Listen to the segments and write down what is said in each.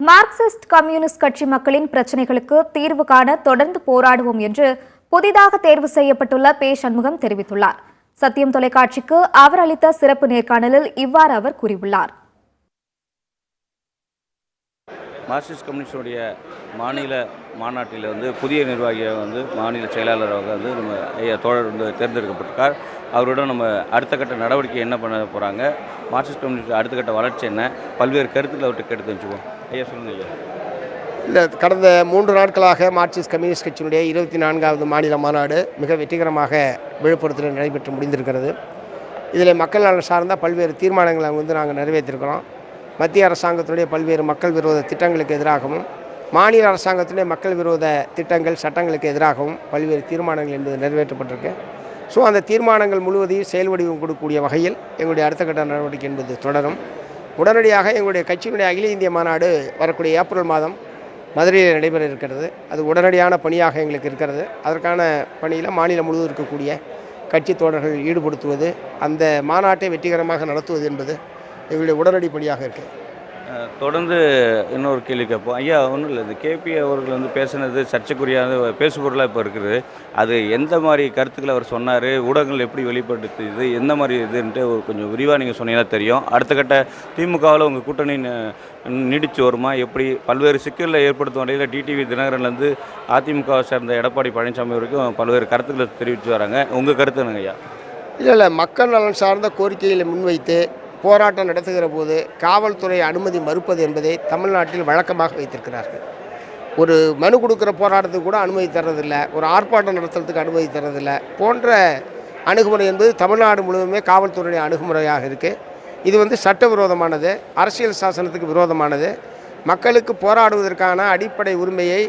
Marxist communist கட்சி மக்களின் பிரச்சினைகளுக்கு தீர்வு காண தொடர்ந்து போராடுவோம் என்று புதிதாக தேர்வு செய்யப்பட்டுள்ள பே. சண்முகம் தெரிவித்துள்ளார். சத்தியம் தொலைக்காட்சிக்கு அவர் அளித்த சிறப்பு நேர்காணலில் இவ்வாறு அவர் கூறியுள்ளார். மார்க்சிஸ்ட் கம்யூனிஸ்டுடைய மாநில மாநாட்டில் புதிய நிர்வாகியாக மாநில செயலாளராக நம்ம ஐயா தோழர் தேர்ந்தெடுக்கப்பட்டிருக்கார். அவருடன் நம்ம அடுத்த கட்ட நடவடிக்கை என்ன பண்ண போகிறாங்க, மார்க்சிஸ்ட் கம்யூனிஸ்ட் அடுத்த கட்ட வளர்ச்சி என்ன, பல்வேறு கருத்துக்களை அவர்கிட்ட கேட்டு தெரிஞ்சுப்போம். ஐயா சொல்லுங்கள் ஐயா. இல்லை, கடந்த 3 நாட்களாக மார்க்சிஸ்ட் கம்யூனிஸ்ட் கட்சியினுடைய 24வது மாநில மாநாடு மிக வெற்றிகரமாக விழுப்புரத்தில் நடைபெற்று முடிந்திருக்கிறது. இதில் மக்கள் நலன் சார்ந்த பல்வேறு தீர்மானங்களை நாங்கள் நிறைவேற்றிருக்கிறோம். மத்திய அரசாங்கத்தினுடைய பல்வேறு மக்கள் விரோத திட்டங்களுக்கு எதிராகவும் மாநில அரசாங்கத்தினுடைய மக்கள் விரோத திட்டங்கள் சட்டங்களுக்கு எதிராகவும் பல்வேறு தீர்மானங்கள் என்பது நிறைவேற்றப்பட்டிருக்கு. ஸோ அந்த தீர்மானங்கள் முழுவதையும் செயல் வடிவம் கொடுக்கக்கூடிய வகையில் எங்களுடைய அடுத்த கட்ட நடவடிக்கை என்பது தொடரும். உடனடியாக எங்களுடைய கட்சியினுடைய அகில இந்திய மாநாடு வரக்கூடிய ஏப்ரல் மாதம் மதுரையில் நடைபெற இருக்கிறது. அது உடனடியான பணியாக எங்களுக்கு இருக்கிறது. அதற்கான பணியில் மாநிலம் முழுவதும் இருக்கக்கூடிய கட்சி தோழர்கள் ஈடுபடுத்துவது, அந்த மாநாட்டை வெற்றிகரமாக நடத்துவது என்பது எங்களுடைய உடனடி பணியாக இருக்குது. தொடர்ந்து இன்னொரு கேள்வி கேட்போம். ஐயா, ஒன்றும் இல்லை, இந்த கேபி அவர்கள் பேசினது சர்ச்சைக்குரியான பேசுபொருளாக இப்போ இருக்குது. அது எந்த மாதிரி கருத்துக்களை அவர் சொன்னார், ஊடகங்கள் எப்படி வெளிப்படுத்துது, எந்த மாதிரி இதுன்ட்டு கொஞ்சம் விரிவாக நீங்கள் சொன்னீங்கன்னா தெரியும். அடுத்த கட்ட திமுகவில் உங்கள் கூட்டணி நீடித்து வருமா, எப்படி பல்வேறு சிக்கலில் ஏற்படுத்தும் வகையில் டிடிவி தினகரன்லேருந்து அதிமுகவை சேர்ந்த எடப்பாடி பழனிசாமி வரைக்கும் பல்வேறு கருத்துக்களை தெரிவித்து வராங்க. உங்கள் கருத்து என்னங்க ஐயா? இல்லை, மக்கள் நலன் சார்ந்த கோரிக்கைகளை முன்வைத்து போராட்டம் நடத்துகிற போது காவல்துறை அனுமதி மறுப்பது என்பதை தமிழ்நாட்டில் வழக்கமாக வைத்திருக்கிறார்கள். ஒரு மனு கொடுக்குற போராட்டத்துக்கு கூட அனுமதி தர்றதில்லை, ஒரு ஆர்ப்பாட்டம் நடத்துறதுக்கு அனுமதி தர்றதில்லை போன்ற அணுகுமுறை என்பது தமிழ்நாடு முழுவதுமே காவல்துறையுடைய அணுகுமுறையாக இருக்குது. இது சட்டவிரோதமானது, அரசியல் சாசனத்துக்கு விரோதமானது. மக்களுக்கு போராடுவதற்கான அடிப்படை உரிமையை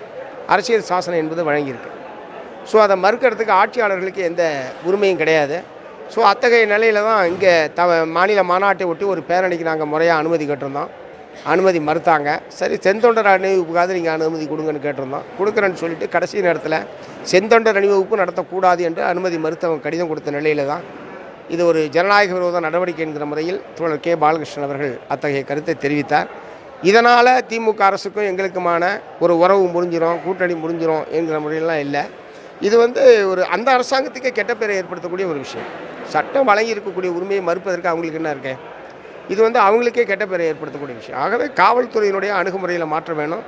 அரசியல் சாசனம் என்பது வழங்கியிருக்கு. ஸோ அதை மறுக்கிறதுக்கு ஆட்சியாளர்களுக்கு எந்த உரிமையும் கிடையாது. ஸோ அத்தகைய நிலையில் தான் இங்கே மாநில மாநாட்டை ஒட்டி ஒரு பேரணிக்கு நாங்கள் முறையாக அனுமதி கேட்டிருந்தோம். அனுமதி மறுத்தாங்க. சரி, செந்தொண்டர் அணிவகுப்புக்காவது நீங்கள் அனுமதி கொடுங்கன்னு கேட்டிருந்தோம். கொடுக்குறேன்னு சொல்லிட்டு கடைசி நேரத்தில் செந்தொண்டர் அணிவகுப்பு நடத்தக்கூடாது என்று அனுமதி மறுத்தவங்க கடிதம் கொடுத்த நிலையில் தான் இது ஒரு ஜனநாயக விரோத நடவடிக்கை என்கிற முறையில் தோழர் கே. பாலகிருஷ்ணன் அவர்கள் அத்தகைய கருத்தை தெரிவித்தார். இதனால் திமுக அரசுக்கும் எங்களுக்குமான ஒரு உறவு முறிஞ்சிரும், கூட்டணி முறிஞ்சிரும் என்கிற முறையெல்லாம் இல்லை. இது ஒரு அந்த அரசாங்கத்துக்கே கெட்ட பேரை ஏற்படுத்தக்கூடிய ஒரு விஷயம். சட்டம் வழங்கி இருக்கக்கூடிய உரிமையை மறுப்பதற்கு அவங்களுக்கு என்ன இருக்கு? இது அவங்களுக்கே கெட்ட பேரை ஏற்படுத்தக்கூடிய விஷயம். ஆகவே காவல்துறையினுடைய அணுகுமுறையில் மாற்ற வேணும்.